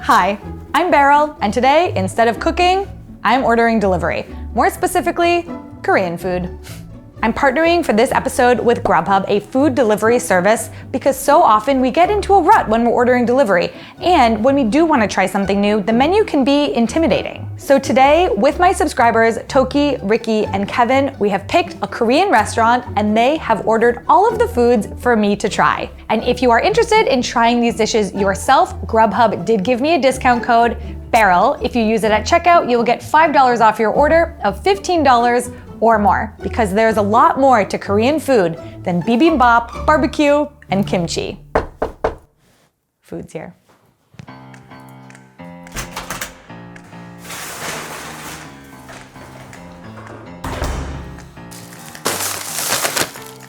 Hi, I'm Beryl, and today, instead of cooking, I'm ordering delivery. More specifically, Korean food. I'm partnering for this episode with Grubhub, a food delivery service, because so often we get into a rut when we're ordering delivery. And when we do want to try something new, the menu can be intimidating. So today, with my subscribers, Tokki, Ricky, and Kevin, we have picked a Korean restaurant and they have ordered all of the foods for me to try. And if you are interested in trying these dishes yourself, Grubhub did give me a discount code, BERYL. If you use it at checkout, you will get $5 off your order of $15 or more, because there's a lot more to Korean food than bibimbap, barbecue, and kimchi. Food's here.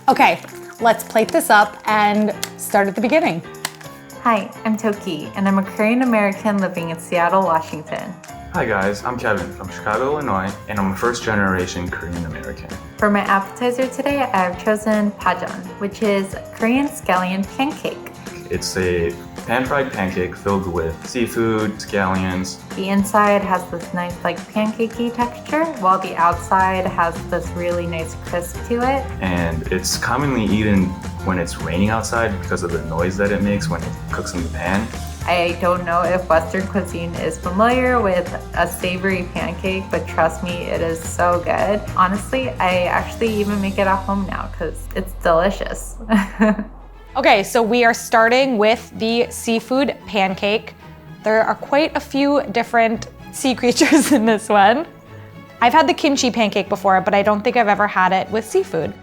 Okay, let's plate this up and start at the beginning. Hi, I'm Tokki, and I'm a Korean American living in Seattle, Washington. Hi guys, I'm Kevin from Chicago, Illinois, and I'm a first-generation Korean American. For my appetizer today, I have chosen Pajun, which is Korean scallion pancake. It's a pan-fried pancake filled with seafood, scallions. The inside has this nice pancakey texture, while the outside has this really nice crisp to it. And it's commonly eaten when it's raining outside because of the noise that it makes when it cooks in the pan. I don't know if Western cuisine is familiar with a savory pancake, but trust me, it is so good. Honestly, I actually even make it at home now because it's delicious. Okay, so we are starting with the seafood pancake. There are quite a few different sea creatures in this one. I've had the kimchi pancake before, but I don't think I've ever had it with seafood.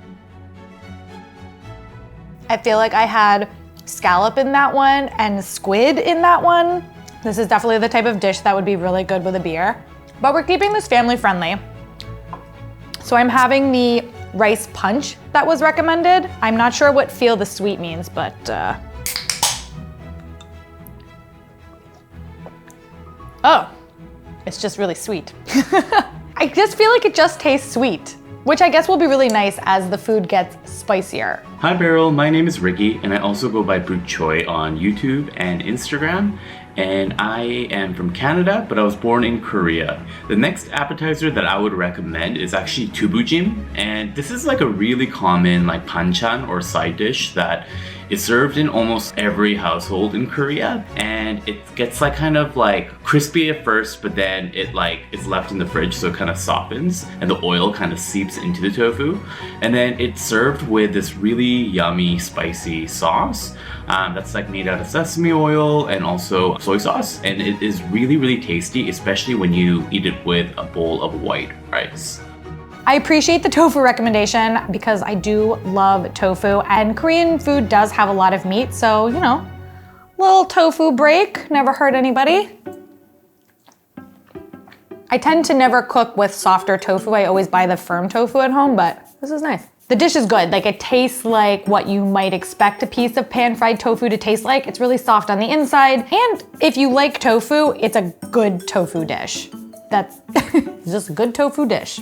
I feel like I had scallop in that one and squid in that one. This is definitely the type of dish that would be really good with a beer. But we're keeping this family friendly. So I'm having the rice punch that was recommended. I'm not sure what feel the sweet means, but oh, it's just really sweet. I just feel like it just tastes sweet, which I guess will be really nice as the food gets spicier. Hi Beryl, my name is Ricky and I also go by Book Choi on YouTube and Instagram. And I am from Canada, but I was born in Korea. The next appetizer that I would recommend is actually Dububuchim. And this is like a really common banchan or side dish that is served in almost every household in Korea. And it gets kind of crispy at first, but then it is left in the fridge so it kind of softens and the oil kind of seeps into the tofu. And then it's served with this really yummy spicy sauce that's made out of sesame oil and also soy sauce. And it is really, really tasty, especially when you eat it with a bowl of white rice. I appreciate the tofu recommendation because I do love tofu, and Korean food does have a lot of meat, so little tofu break, never hurt anybody. I tend to never cook with softer tofu. I always buy the firm tofu at home, but this is nice. The dish is good. It tastes like what you might expect a piece of pan-fried tofu to taste like. It's really soft on the inside, and if you like tofu, it's a good tofu dish. That's just a good tofu dish.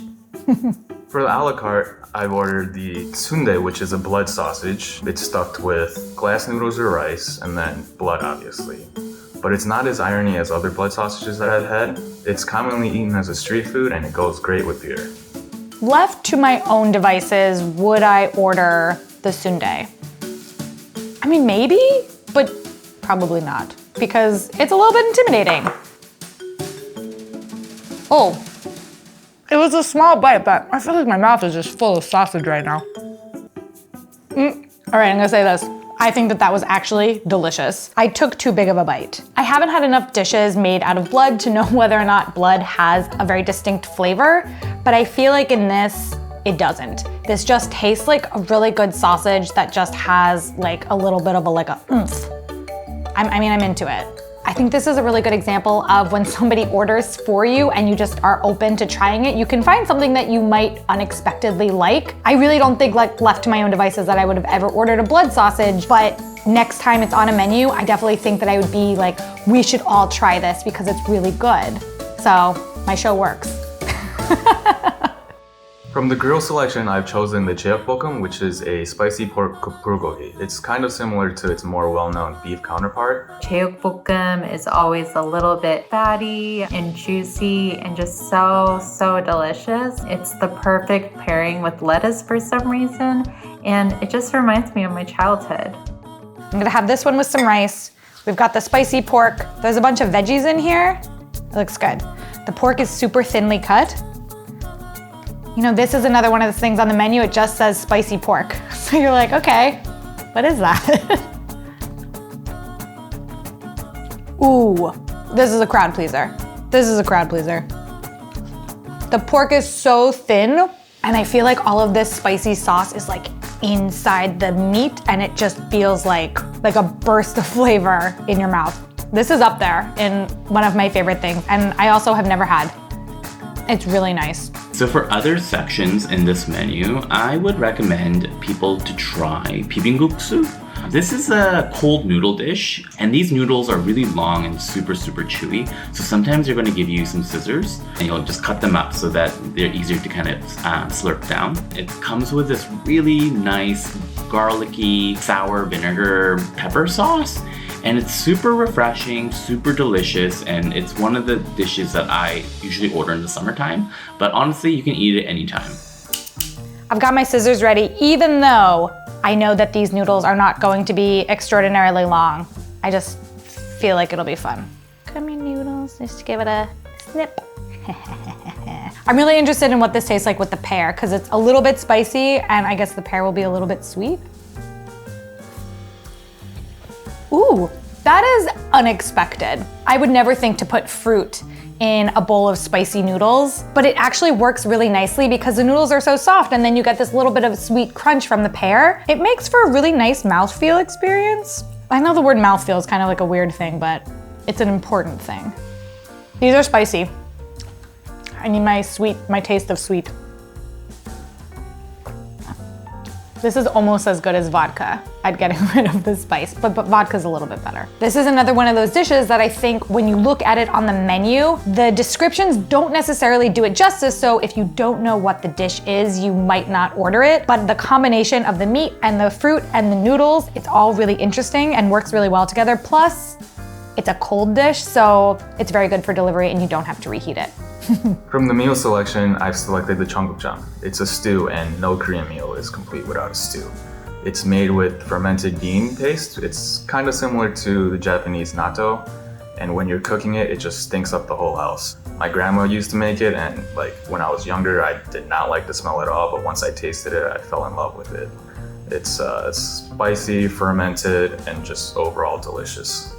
For the a la carte, I've ordered the sundae, which is a blood sausage. It's stuffed with glass noodles or rice, and then blood, obviously. But it's not as irony as other blood sausages that I've had. It's commonly eaten as a street food, and it goes great with beer. Left to my own devices, would I order the sundae? I mean, maybe, but probably not, because it's a little bit intimidating. Oh. It was a small bite, but I feel like my mouth is just full of sausage right now. All right, I'm gonna say this. I think that was actually delicious. I took too big of a bite. I haven't had enough dishes made out of blood to know whether or not blood has a very distinct flavor, but I feel like in this, it doesn't. This just tastes like a really good sausage that just has a little bit of a oomph. I'm into it. I think this is a really good example of when somebody orders for you and you just are open to trying it, you can find something that you might unexpectedly like. I really don't think left to my own devices that I would have ever ordered a blood sausage, but next time it's on a menu, I definitely think that I would be we should all try this because it's really good. So my show works. From the grill selection, I've chosen the Jaeyuk Bokum, which is a spicy pork bulgogi. It's kind of similar to its more well-known beef counterpart. Jaeyuk Bokum is always a little bit fatty and juicy and just so delicious. It's the perfect pairing with lettuce for some reason, and it just reminds me of my childhood. I'm gonna have this one with some rice. We've got the spicy pork. There's a bunch of veggies in here. It looks good. The pork is super thinly cut. You know, this is another one of the things on the menu, it just says spicy pork. So you're like, okay, what is that? Ooh, this is a crowd pleaser. This is a crowd pleaser. The pork is so thin, and I feel like all of this spicy sauce is like inside the meat, and it just feels like a burst of flavor in your mouth. This is up there in one of my favorite things, and I also have never had. It's really nice. So for other sections in this menu, I would recommend people to try Bibim Goksu. This is a cold noodle dish, and these noodles are really long and super chewy. So sometimes they're going to give you some scissors, and you'll just cut them up so that they're easier to kind of slurp down. It comes with this really nice garlicky sour vinegar pepper sauce. And it's super refreshing, super delicious, and it's one of the dishes that I usually order in the summertime. But honestly, you can eat it anytime. I've got my scissors ready, even though I know that these noodles are not going to be extraordinarily long. I just feel like it'll be fun. Come here, noodles, just to give it a snip. I'm really interested in what this tastes like with the pear, because it's a little bit spicy, and I guess the pear will be a little bit sweet. Ooh, that is unexpected. I would never think to put fruit in a bowl of spicy noodles, but it actually works really nicely because the noodles are so soft, and then you get this little bit of sweet crunch from the pear. It makes for a really nice mouthfeel experience. I know the word mouthfeel is kind of like a weird thing, but it's an important thing. These are spicy. I need my taste of sweet. This is almost as good as vodka at getting rid of the spice, but vodka's a little bit better. This is another one of those dishes that I think when you look at it on the menu, the descriptions don't necessarily do it justice, so if you don't know what the dish is, you might not order it, but the combination of the meat and the fruit and the noodles, it's all really interesting and works really well together. Plus, it's a cold dish, so it's very good for delivery and you don't have to reheat it. From the meal selection, I've selected the Cheonggukjang. It's a stew, and no Korean meal is complete without a stew. It's made with fermented bean paste. It's kind of similar to the Japanese natto, and when you're cooking it, it just stinks up the whole house. My grandma used to make it, and when I was younger, I did not like the smell at all, but once I tasted it, I fell in love with it. It's spicy, fermented, and just overall delicious.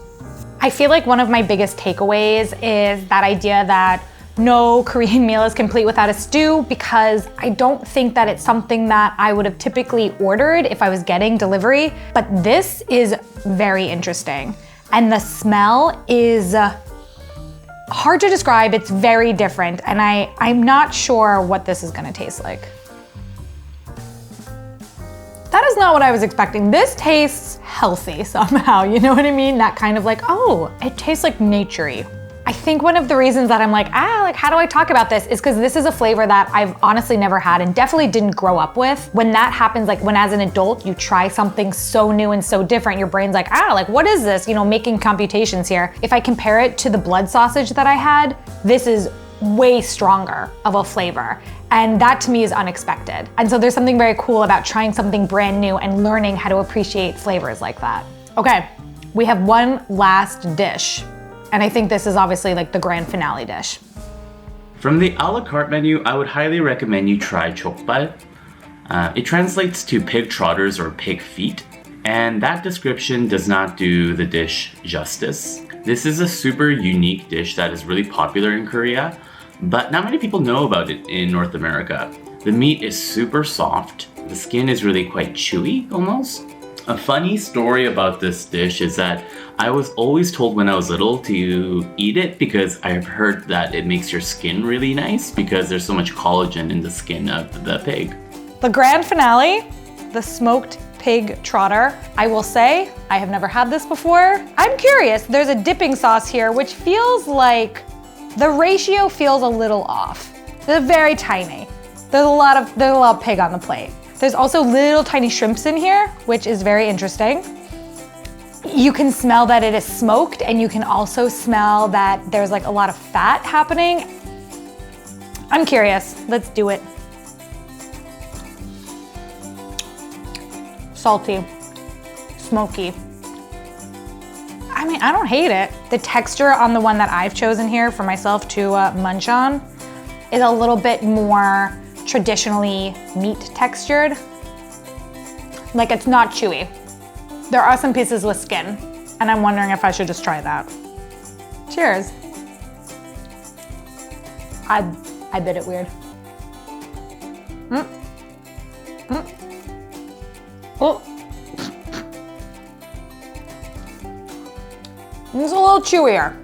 I feel like one of my biggest takeaways is that idea that no Korean meal is complete without a stew, because I don't think that it's something that I would have typically ordered if I was getting delivery, but this is very interesting. And the smell is hard to describe. It's very different, and I'm not sure what this is gonna taste like. That is not what I was expecting. This tastes healthy somehow, you know what I mean? That kind of oh, it tastes like nature-y. I think one of the reasons that I'm how do I talk about this is because this is a flavor that I've honestly never had and definitely didn't grow up with. When that happens, when as an adult, you try something so new and so different, your brain's what is this? You know, making computations here. If I compare it to the blood sausage that I had, this is way stronger of a flavor. And that to me is unexpected. And so there's something very cool about trying something brand new and learning how to appreciate flavors like that. Okay, we have one last dish. And I think this is obviously the grand finale dish. From the a la carte menu, I would highly recommend you try Jok Bal. It translates to pig trotters or pig feet, and that description does not do the dish justice. This is a super unique dish that is really popular in Korea, but not many people know about it in North America. The meat is super soft, the skin is really quite chewy almost. A funny story about this dish is that I was always told when I was little to eat it because I've heard that it makes your skin really nice because there's so much collagen in the skin of the pig. The grand finale, the smoked pig trotter. I will say, I have never had this before. I'm curious, there's a dipping sauce here which feels like the ratio feels a little off. They're very tiny. There's a lot of pig on the plate. There's also little tiny shrimps in here, which is very interesting. You can smell that it is smoked, and you can also smell that there's like a lot of fat happening. I'm curious, let's do it. Salty, smoky. I mean, I don't hate it. The texture on the one that I've chosen here for myself to munch on is a little bit more traditionally meat textured. Like, it's not chewy. There are some pieces with skin, and I'm wondering if I should just try that. Cheers. I bit it weird. Oh. It's a little chewier.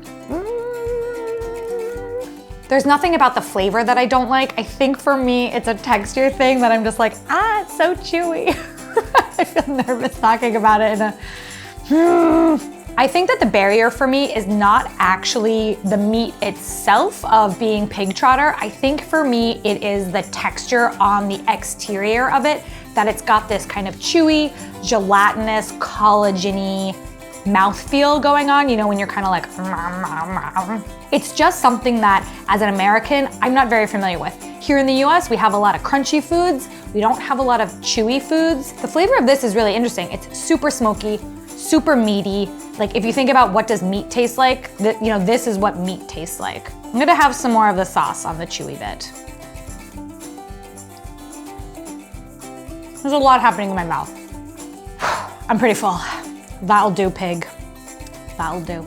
There's nothing about the flavor that I don't like. I think for me, it's a texture thing that I'm just like, it's so chewy. I feel nervous talking about it. I think that the barrier for me is not actually the meat itself of being pig trotter. I think for me, it is the texture on the exterior of it, that it's got this kind of chewy, gelatinous, collagen-y mouthfeel going on, you know, when you're kind of like, it's just something that as an American, I'm not very familiar with. Here in the US, we have a lot of crunchy foods. We don't have a lot of chewy foods. The flavor of this is really interesting. It's super smoky, super meaty. Like, if you think about what does meat taste like, you know, this is what meat tastes like. I'm gonna have some more of the sauce on the chewy bit. There's a lot happening in my mouth. I'm pretty full. That'll do, pig. That'll do.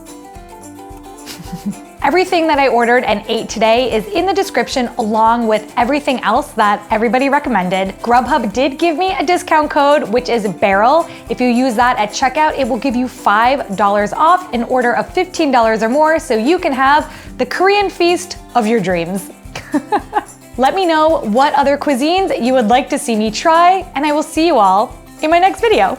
Everything that I ordered and ate today is in the description, along with everything else that everybody recommended. Grubhub did give me a discount code, which is BARREL. If you use that at checkout, it will give you $5 off an order of $15 or more, so you can have the Korean feast of your dreams. Let me know what other cuisines you would like to see me try, and I will see you all in my next video.